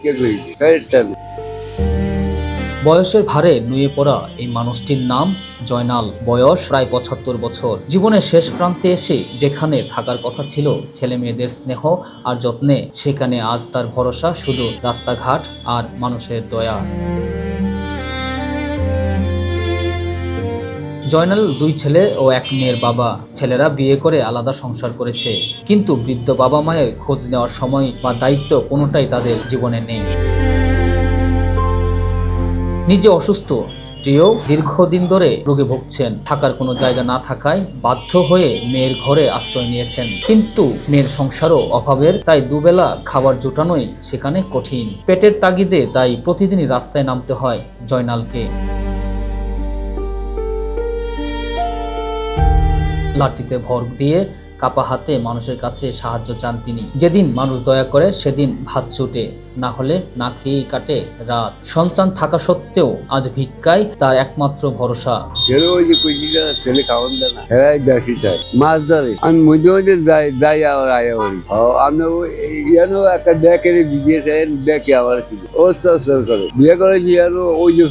ভিক্ষা করেছি, পেটের টানে। বয়সের ভারে নুয়ে পড়া এই মানুষটির নাম জয়নাল। বয়স প্রায় ৭৫ বছর। জীবনের শেষ প্রান্তে এসে যেখানে থাকার কথা ছিল ছেলে মেয়েদের স্নেহ আর যত্নে, সেখানে আজ তার ভরসা শুধু রাস্তাঘাট আর মানুষের দয়া। জয়নাল 2 ছেলে ও 1 মেয়ের বাবা। ছেলেরা বিয়ে করে আলাদা সংসার করেছে, কিন্তু বৃদ্ধ বাবা মায়ের খোঁজ নেওয়ার সময় বা দায়িত্ব কোনোটাই তাদের জীবনে নেই। নিজে অসুস্থ, স্ত্রীও দীর্ঘদিন ধরে রোগে ভুগছেন। থাকার কোনো জায়গা না থাকায় বাধ্য হয়ে মেয়ের ঘরে আশ্রয় নিয়েছেন, কিন্তু মেয়ের সংসারও অভাবের, তাই দুবেলা খাবার জোটানোই সেখানে কঠিন। পেটের তাগিদে তাই প্রতিদিনই রাস্তায় নামতে হয় জয়নালকে। লাঠিতে ভর দিয়ে কাপা হাতে মানুষের কাছে সাহায্য চান তিনি। যেদিন মানুষ দয়া করে সেদিন ভাত ছুটে, না হলে না খেয়েই কাটে রাত। সন্তান থাকা সত্ত্বেও আজ ভিক্ষায় তার একমাত্র ভরসা। ছেলে ওই যে কইছিটা ছেলে খাওয়ান দেয় না, হেরাই দেখি চাই মাছ ধরে। আমি মধ্যে মধ্যে যাই আবার আয়া করি। আমি ইয়ানো একটা ব্যাকের দিয়েছেন, ব্যাকে আবার ছিল ওস্তাদ করে বিয়ে করেছি। ইয়ানো ওই যে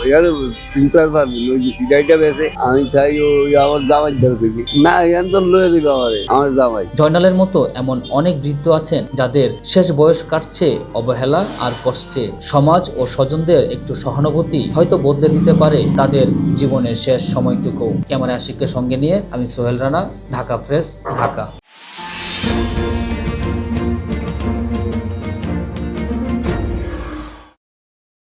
ইয়ানো চিন্তার পারবেন ওই যে সিটাইটা বেছে আমি চাই ওই আমার জামাই ধরে পেয়েছি না, ইয়ান তো লয়ে দিবে আমার জামাই। জয়নালের মতো এমন অনেক বৃদ্ধ আছেন যাদের শেষ বয়স কাটছে অবহেলা আর কষ্টে। সমাজ ও স্বজনদের একটু সহানুভূতি হয়তো বদলে দিতে পারে তাদের জীবনের শেষ সময়টুকু। ক্যামেরা আশিককে সঙ্গে নিয়ে আমি সোহেল রানা, ঢাকা প্রেস, ঢাকা।